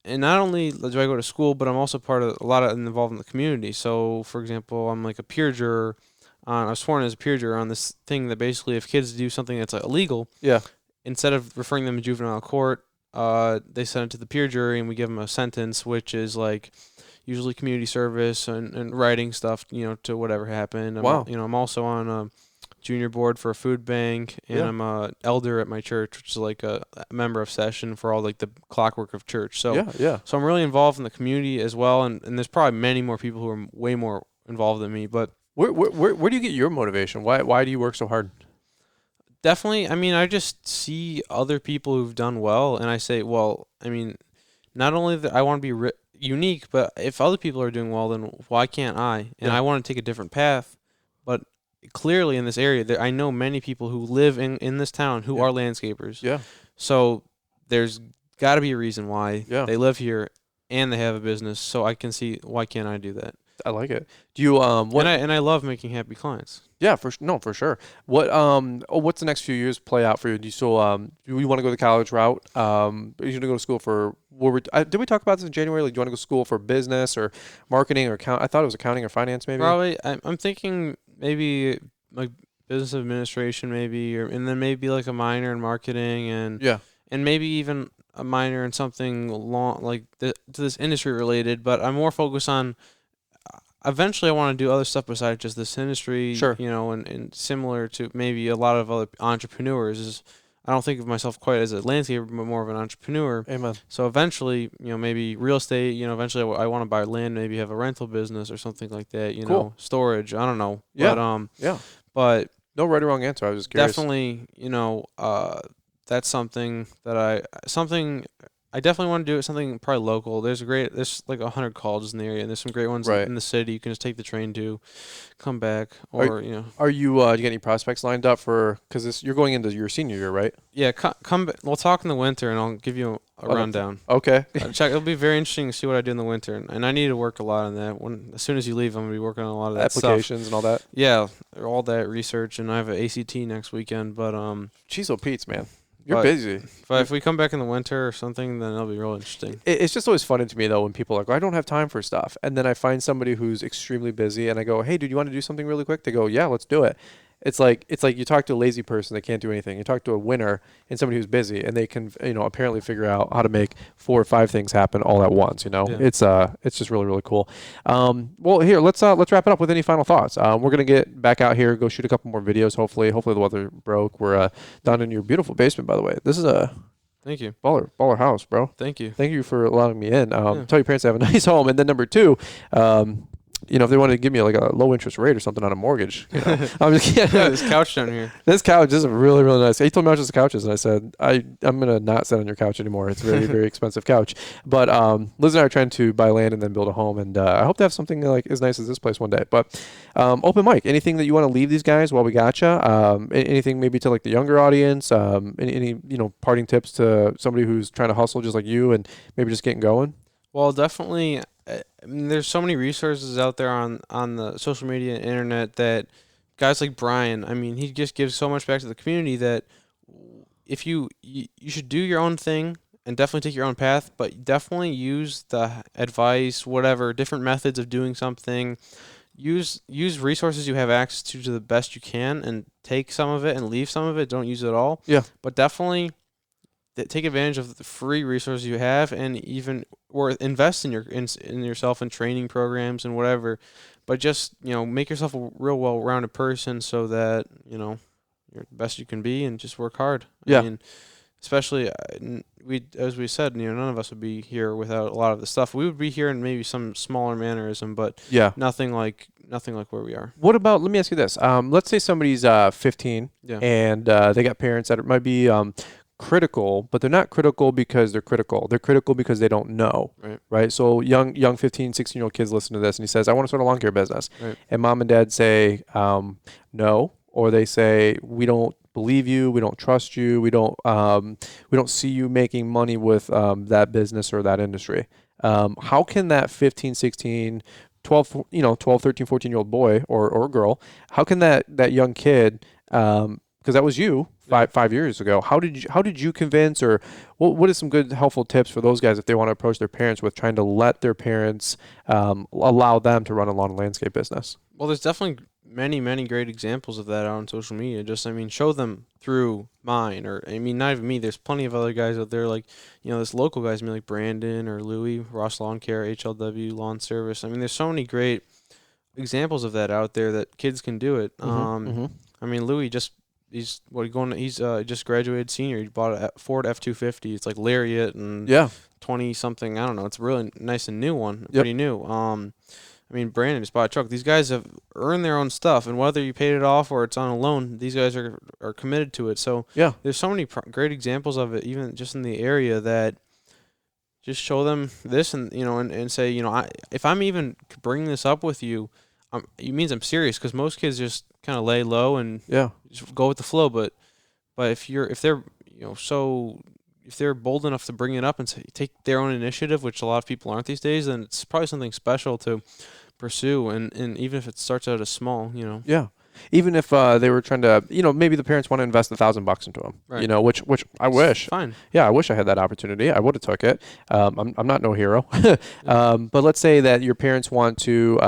and not only do I go to school, but I'm also part of a lot of involved in the community. So, for example, I'm like a peer juror. I was sworn as a peer juror on this thing that basically, if kids do something that's illegal, Yeah. instead of referring them to juvenile court, they send it to the peer jury, and we give them a sentence, which is like usually community service and writing stuff, to whatever happened. Wow. I'm also on a junior board for a food bank, and I'm a elder at my church, which is like a member of session for all like the clockwork of church. So Yeah. so I'm really involved in the community as well, and there's probably many more people who are way more involved than me, but Where do you get your motivation? Why do you work so hard? definitely, I mean, I just see other people who've done well, and I say, well, I mean, not only that I want to be unique, but if other people are doing well, then why can't I? And I want to take a different path. But clearly in this area, I know many people who live in this town who are landscapers. Yeah. So there's got to be a reason why Yeah. they live here and they have a business. So I can see, why can't I do that? I like it. Do you And I love making happy clients. Yeah, for sure. What's the next few years play out for you? Do you still do you want to go the college route? Are you going to go to school for did we talk about this in January? Like, do you want to go to school for business or marketing or I thought it was accounting or finance maybe. Probably. I'm thinking maybe like business administration maybe, and then maybe like a minor in marketing and maybe even a minor in something to this industry related. But I'm more focused on. Eventually, I want to do other stuff besides just this industry. Sure. And similar to maybe a lot of other entrepreneurs, I don't think of myself quite as a landscaper, but more of an entrepreneur. Amen. So eventually, maybe real estate. Eventually, I want to buy land, maybe have a rental business or something like that. Cool. Storage. I don't know. Yeah. But no right or wrong answer. I was just curious. definitely, that's something that I definitely want to do something probably local. There's like 100 colleges in the area, and there's some great ones in the city. You can just take the train to, come back, or Are you do you get any prospects lined up for? Because you're going into your senior year, right? Yeah, come. We'll talk in the winter, and I'll give you a rundown. Okay. Check. It'll be very interesting to see what I do in the winter, and I need to work a lot on that. As soon as you leave, I'm gonna be working on a lot of that applications stuff. and all that. Yeah, all that research, and I have an ACT next weekend. But Cheezo Pete's, man. You're busy. But if we come back in the winter or something, then it'll be real interesting. It's just always funny to me, though, when people are like, I don't have time for stuff. And then I find somebody who's extremely busy, and I go, hey, dude, you want to do something really quick? They go, yeah, let's do it. It's like you talk to a lazy person that can't do anything. You talk to a winner and somebody who's busy, and they can, apparently figure out how to make 4 or 5 things happen all at once. Yeah. It's just really, really cool. Well, here let's wrap it up with any final thoughts. We're gonna get back out here, go shoot a couple more videos. Hopefully the weather broke. We're down in your beautiful basement, by the way. This is a Thank you. Baller house, bro. Thank you. Thank you for allowing me in. Tell your parents to have a nice home, and then number 2. If they wanted to give me like a low interest rate or something on a mortgage, I'm just kidding. This couch down here. This couch is really, really nice. He told me I was just couches, and I said, I'm gonna not sit on your couch anymore. It's a very, very expensive couch. But Liz and I are trying to buy land and then build a home, and I hope to have something like as nice as this place one day. But open mic, anything that you want to leave these guys while we gotcha? Anything maybe to like the younger audience? Any parting tips to somebody who's trying to hustle just like you and maybe just getting going? Well, definitely. There's so many resources out there on the social media and internet that guys like Brian, he just gives so much back to the community that if you should do your own thing and definitely take your own path, but definitely use the advice, whatever, different methods of doing something. Use resources you have access to the best you can, and take some of it and leave some of it. Don't use it all. Yeah. But definitely take advantage of the free resources you have, and even or invest in yourself in training programs and whatever. But just make yourself a real well-rounded person so that you're the best you can be, and just work hard. Yeah. Especially as we said, none of us would be here without a lot of the stuff. We would be here in maybe some smaller mannerism, but nothing like where we are. What about? Let me ask you this. Let's say somebody's 15, and they got parents that might be critical, but they're not critical because they're critical. They're critical because they don't know. Right? So young 15, 16-year-old kids listen to this, and he says, I want to start a lawn care business. Right. And mom and dad say, no, or they say, we don't believe you, we don't trust you, we don't see you making money with that business or that industry. How can that 15, 16, 12, 13, 14-year-old boy or girl, how can that young kid because that was you five years ago. How did you convince, or what are some good helpful tips for those guys if they want to approach their parents with trying to let their parents allow them to run a lawn and landscape business? Well, there's definitely many great examples of that on social media. Just, I mean, show them through mine, or, I mean, not even me. There's plenty of other guys out there, like, you know, this local guys, I mean, like Brandon or Louie, Ross Lawn Care, HLW Lawn Service. I mean, there's so many great examples of that out there that kids can do it. I mean, Louie just just graduated senior. He bought a Ford F-250. It's like Lariat and 20 something. I don't know. It's a really nice and new one, pretty new. I mean, Brandon just bought a truck. These guys have earned their own stuff, and whether you paid it off or it's on a loan, these guys are committed to it. So there's so many great examples of it, even just in the area, that just show them this, and and say, if I'm even bringing this up with you, it means I'm serious, because most kids just kind of lay low and just go with the flow. But if they're bold enough to bring it up and take their own initiative, which a lot of people aren't these days, then it's probably something special to pursue. And even if it starts out as small, Yeah. Even if they were trying to, maybe the parents want to invest $1,000 into them, right. Which I wish. Fine. Yeah, I wish I had that opportunity. I would have took it. I'm not no hero. But let's say that your parents want to,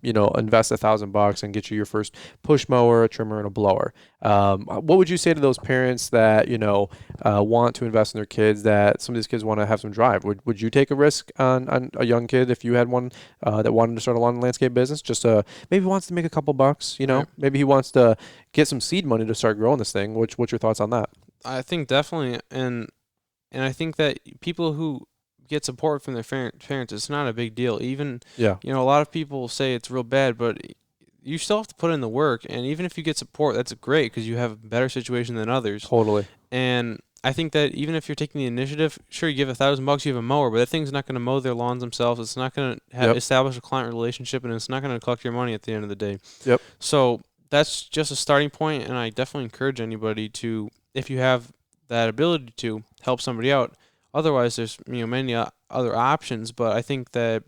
invest $1,000 and get you your first push mower, a trimmer, and a blower. What would you say to those parents that, want to invest in their kids, that some of these kids want to have some drive? Would you take a risk on a young kid if you had one that wanted to start a lawn and landscape business? Just maybe wants to make a couple bucks, Right. Maybe he wants to get some seed money to start growing this thing. What's your thoughts on that? I think definitely, and I think that people who get support from their parents, it's not a big deal. Even a lot of people say it's real bad, but you still have to put in the work. And even if you get support, that's great, because you have a better situation than others. Totally. And I think that even if you're taking the initiative, sure, you give $1,000, you have a mower, but that thing's not going to mow their lawns themselves. It's not going to establish a client relationship, and it's not going to collect your money at the end of the day. Yep. So that's just a starting point, and I definitely encourage anybody to, if you have that ability, to help somebody out. Otherwise, there's many other options, but I think that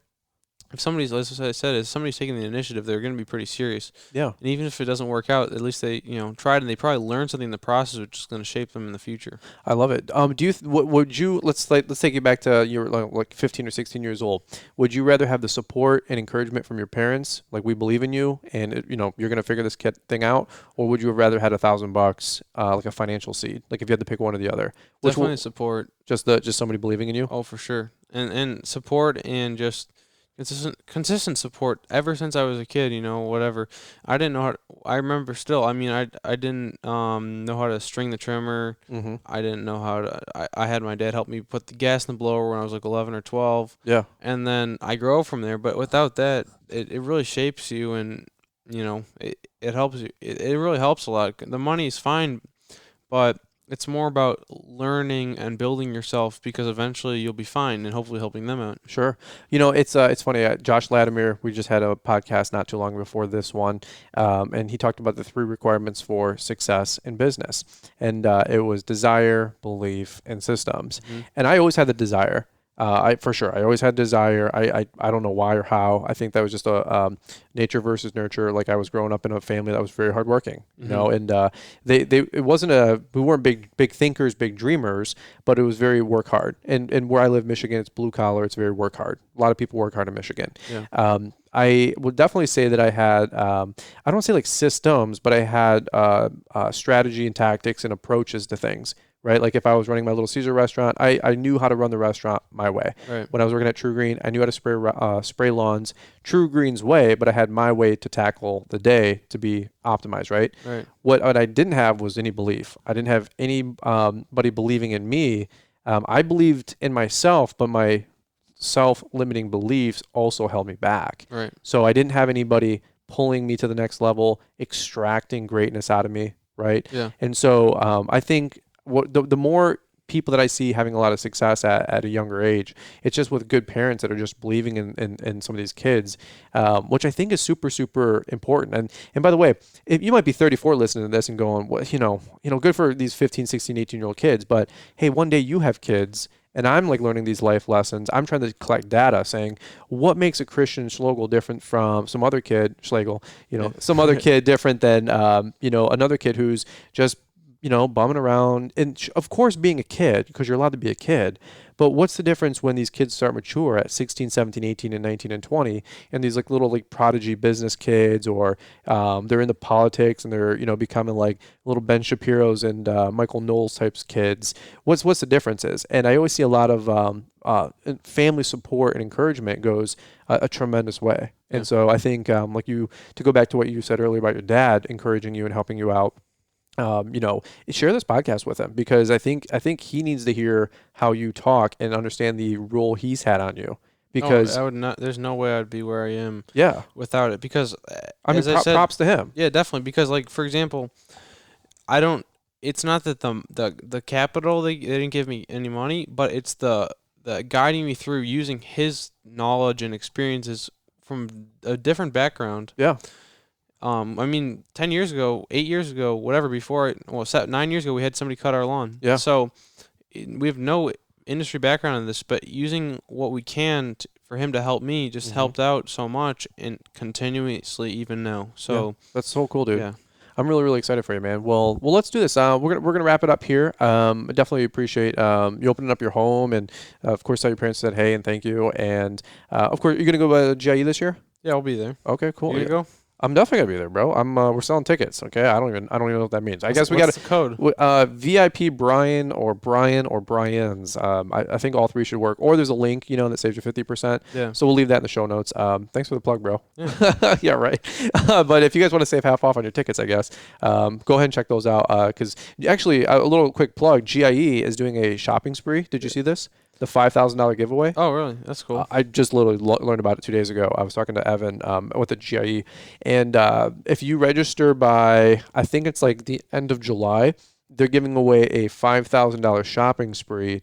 if somebody's, as I said, if somebody's taking the initiative, they're going to be pretty serious. Yeah. And even if it doesn't work out, at least they, tried, and they probably learned something in the process, which is going to shape them in the future. I love it. Would you, let's take you back to you were like 15 or 16 years old. Would you rather have the support and encouragement from your parents, like, we believe in you, and you're going to figure this thing out, or would you have rather had $1,000, like a financial seed, like if you had to pick one or the other? Definitely support. Just somebody believing in you. Oh, for sure. And support, and just consistent support ever since I was a kid, whatever. I didn't know I remember still, I didn't know how to string the trimmer. Mm-hmm. I didn't know how to, I had my dad help me put the gas in the blower when I was like 11 or 12. Yeah. And then I grow from there, but without that, it really shapes you, and, it helps you. It really helps a lot. The money is fine, but it's more about learning and building yourself, because eventually you'll be fine, and hopefully helping them out. Sure. It's funny. Josh Latimer, we just had a podcast not too long before this one, and he talked about the 3 requirements for success in business. And it was desire, belief, and systems. Mm-hmm. And I always had the desire. I always had desire. I don't know why or how. I think that was just a nature versus nurture. Like, I was growing up in a family that was very hardworking, and it wasn't we weren't big thinkers, big dreamers, but it was very work hard. And where I live, Michigan, it's blue collar. It's very work hard. A lot of people work hard in Michigan. Yeah. I would definitely say that I had, I don't say like systems, but I had strategy and tactics and approaches to things. Right? Like, if I was running my Little Caesar restaurant, I knew how to run the restaurant my way. Right. When I was working at True Green, I knew how to spray lawns True Green's way, but I had my way to tackle the day to be optimized, right? Right. What I didn't have was any belief. I didn't have anybody believing in me. I believed in myself, but my self-limiting beliefs also held me back. Right. So I didn't have anybody pulling me to the next level, extracting greatness out of me, right? Yeah. And so I think the more people that I see having a lot of success at a younger age, it's just with good parents that are just believing in some of these kids, which I think is super, super important. And by the way, if you might be 34 listening to this and going, well, good for these 15, 16, 18-year-old kids, but hey, one day you have kids, and I'm like learning these life lessons. I'm trying to collect data saying, what makes a Christian Schloegel different from some other kid, some other kid different than, another kid who's just bumming around, and of course being a kid, because you're allowed to be a kid. But what's the difference when these kids start mature at 16, 17, 18, and 19 and 20, and these like little like prodigy business kids, or they're into politics and they're becoming like little Ben Shapiro's and Michael Knowles types kids. What's the differences? And I always see a lot of family support and encouragement goes a tremendous way. And so I think to go back to what you said earlier about your dad encouraging you and helping you out. Share this podcast with him, because I think he needs to hear how you talk and understand the role he's had on you. Because I would not. There's no way I'd be where I am. Yeah. Without it, because I said, props to him. Yeah, definitely. Because like for example, I don't. It's not that the capital they didn't give me any money, but it's the guiding me through using his knowledge and experiences from a different background. Yeah. 10 years ago, 8 years ago, whatever, 9 years ago, we had somebody cut our lawn. Yeah. So we have no industry background in this, but using what we can for him to help me just helped out so much, and continuously even now. So that's so cool, dude. Yeah. I'm really, really excited for you, man. Well, let's do this. We're gonna wrap it up here. I definitely appreciate you opening up your home, and of course, tell your parents said hey and thank you. And of course, you're gonna go to GIE this year. Yeah, I'll be there. Okay, cool. You gonna go? I'm definitely gonna be there, bro. We're selling tickets. Okay, I don't even know what that means. I guess we got the code. VIP Brian or Brian's. I think all three should work. Or there's a link, that saves you 50%. Yeah. So we'll leave that in the show notes. Thanks for the plug, bro. Yeah, yeah, right. But if you guys want to save half off on your tickets, I guess go ahead and check those out. Because actually, a little quick plug. GIE is doing a shopping spree. Did you see this? The $5,000 giveaway. Oh, really? That's cool. I just literally learned about it 2 days ago. I was talking to Evan with the GIE. And if you register by, I think it's like the end of July, they're giving away a $5,000 shopping spree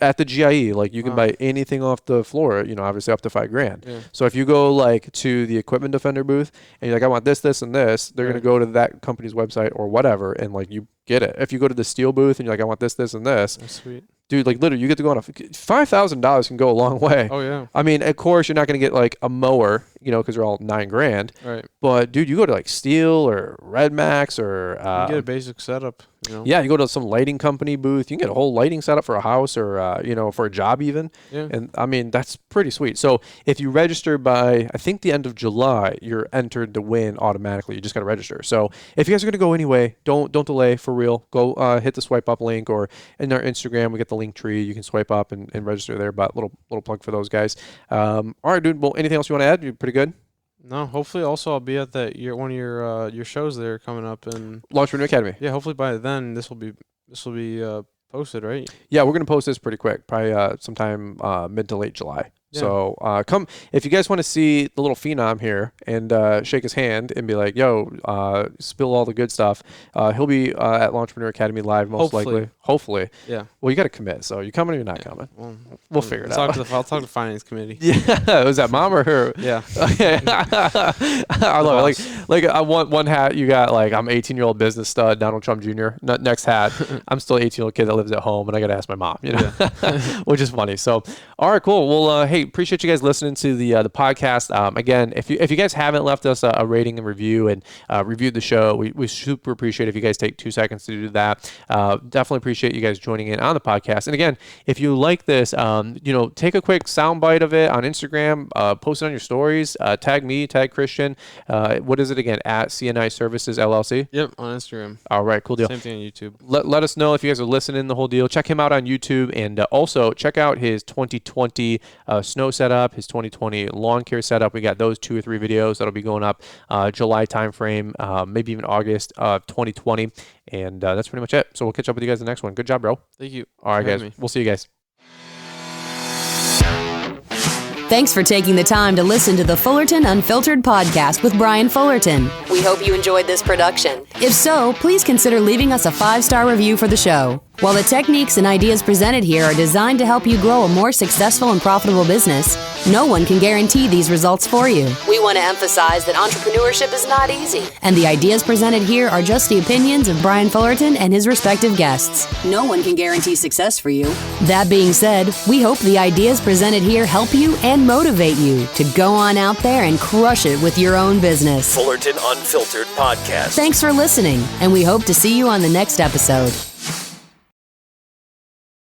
at the GIE. Like you can buy anything off the floor, obviously up to $5,000. Yeah. So if you go like to the equipment defender booth and you're like, I want this, this, and this, they're going to go to that company's website or whatever, and like you get it. If you go to the steel booth and you're like, I want this, this, and this. That's sweet. Dude, like literally, you get to go on $5,000 can go a long way. Oh yeah. I mean, of course, you're not gonna get like a mower, because they're all $9,000. Right. But dude, you go to like Steel or Red Max or you get a basic setup. Yeah, you go to some lighting company booth. You can get a whole lighting setup for a house or for a job even. Yeah. And I mean, that's pretty sweet. So if you register by I think the end of July, you're entered to win automatically. You just got to register. So if you guys are gonna go anyway, don't delay, for real. Go hit the swipe up link, or in our Instagram we get the link tree. You can swipe up and register there. But little plug for those guys. All right, dude. Well, anything else you want to add? You're pretty good. No, hopefully also I'll be at one of your shows there coming up in Launchpreneur Academy. Yeah, hopefully by then this will be posted, right? Yeah, we're gonna post this pretty quick, probably sometime mid to late July. Yeah. So come if you guys want to see the little phenom here and shake his hand and be like, yo, spill all the good stuff. He'll be at Launchpreneur Academy live most likely. Hopefully. Yeah. Well, you got to commit. So you coming or you're not coming? We'll figure it out. I'll talk to the finance committee. Yeah. Was that mom or her? Yeah. Okay. I love it. Like I want one hat. You got like I'm 18-year-old business stud Donald Trump Jr. Next hat. I'm still an 18-year-old kid that lives at home, and I got to ask my mom. Which is funny. So all right, cool. Well, hey, appreciate you guys listening to the podcast. Again, if you guys haven't left us a rating and review and reviewed the show, we super appreciate if you guys take 2 seconds to do that. Definitely appreciate you guys joining in on the podcast. And again, if you like this, take a quick sound bite of it on Instagram, post it on your stories, tag me, tag Christian. What is it again? At C&I Services LLC. Yep, on Instagram. All right, cool deal. Same thing on YouTube. Let us know if you guys are listening, the whole deal. Check him out on YouTube, and also check out his 2020 snow setup, his 2020 lawn care setup. We got those 2 or 3 videos that'll be going up July timeframe, maybe even August of 2020. And that's pretty much it. So we'll catch up with you guys in the next one. Good job, bro. Thank you. All right, guys. We'll see you guys. Thanks for taking the time to listen to the Fullerton Unfiltered podcast with Brian Fullerton. We hope you enjoyed this production. If so, please consider leaving us a 5-star review for the show. While the techniques and ideas presented here are designed to help you grow a more successful and profitable business, no one can guarantee these results for you. We want to emphasize that entrepreneurship is not easy, and the ideas presented here are just the opinions of Brian Fullerton and his respective guests. No one can guarantee success for you. That being said, we hope the ideas presented here help you and motivate you to go on out there and crush it with your own business. Fullerton Unfiltered Podcast. Thanks for listening, and we hope to see you on the next episode.